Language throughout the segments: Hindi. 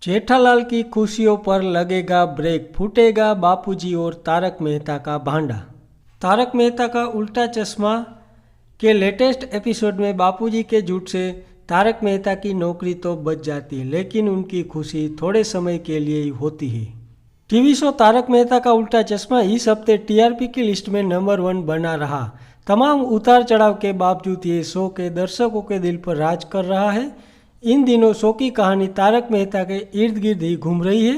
जेठालाल की खुशियों पर लगेगा ब्रेक, फूटेगा बापूजी और तारक मेहता का भांडा। तारक मेहता का उल्टा चश्मा के लेटेस्ट एपिसोड में बापूजी के झूठ से तारक मेहता की नौकरी तो बच जाती है, लेकिन उनकी खुशी थोड़े समय के लिए ही होती है। टीवी शो तारक मेहता का उल्टा चश्मा इस हफ्ते टीआरपी की लिस्ट में नंबर 1 बना रहा। तमाम उतार चढ़ाव के बावजूद ये शो के दर्शकों के दिल पर राज कर रहा है। इन दिनों शो की कहानी तारक मेहता के इर्द गिर्द ही घूम रही है।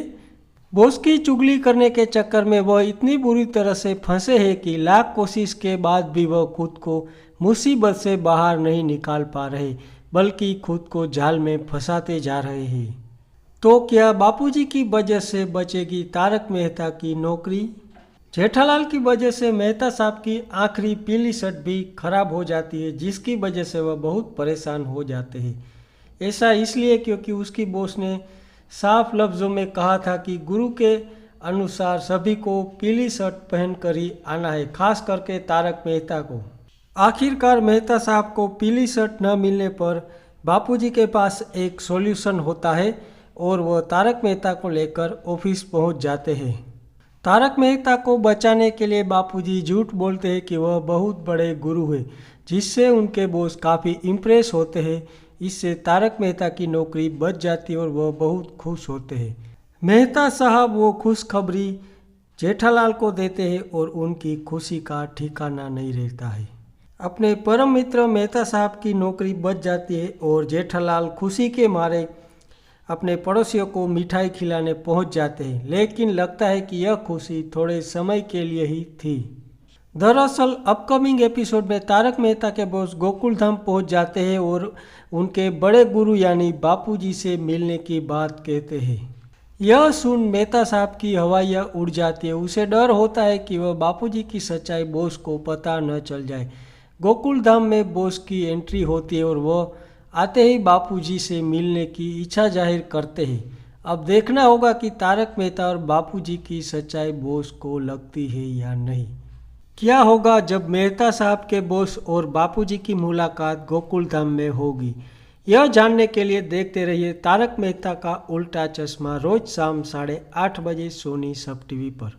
बॉस की चुगली करने के चक्कर में वह इतनी बुरी तरह से फंसे हैं कि लाख कोशिश के बाद भी वह खुद को मुसीबत से बाहर नहीं निकाल पा रहे, बल्कि खुद को जाल में फंसाते जा रहे हैं। तो क्या बापूजी की वजह से बचेगी तारक मेहता की नौकरी? जेठालाल की वजह से मेहता साहब की आखिरी पीली शर्ट भी खराब हो जाती है, जिसकी वजह से वह बहुत परेशान हो जाते हैं। ऐसा इसलिए क्योंकि उसकी बॉस ने साफ लफ्ज़ों में कहा था कि गुरु के अनुसार सभी को पीली शर्ट पहनकर ही आना है, खास करके तारक मेहता को। आखिरकार मेहता साहब को पीली शर्ट न मिलने पर बापूजी के पास एक सॉल्यूशन होता है और वह तारक मेहता को लेकर ऑफिस पहुंच जाते हैं। तारक मेहता को बचाने के लिए बापूजी झूठ बोलते हैं कि वह बहुत बड़े गुरु हैं, जिससे उनके बॉस काफ़ी इम्प्रेस होते हैं। इससे तारक मेहता की नौकरी बच जाती है और वह बहुत खुश होते हैं। मेहता साहब वो खुशखबरी जेठालाल को देते हैं और उनकी खुशी का ठिकाना नहीं रहता है। अपने परम मित्र मेहता साहब की नौकरी बच जाती है और जेठालाल खुशी के मारे अपने पड़ोसियों को मिठाई खिलाने पहुंच जाते हैं, लेकिन लगता है कि यह खुशी थोड़े समय के लिए ही थी। दरअसल अपकमिंग एपिसोड में तारक मेहता के बॉस गोकुल धाम पहुंच जाते हैं और उनके बड़े गुरु यानी बापूजी से मिलने की बात कहते हैं। यह सुन मेहता साहब की हवाइयाँ उड़ जाती है। उसे डर होता है कि वह बापूजी की सच्चाई बॉस को पता न चल जाए। गोकुल धाम में बॉस की एंट्री होती है और वह आते ही बापूजी से मिलने की इच्छा जाहिर करते हैं। अब देखना होगा कि तारक मेहता और बापूजी की सच्चाई बॉस को लगती है या नहीं। क्या होगा जब मेहता साहब के बॉस और बापूजी की मुलाकात गोकुल धाम में होगी? यह जानने के लिए देखते रहिए तारक मेहता का उल्टा चश्मा रोज शाम 8:30 बजे सोनी सब टीवी पर।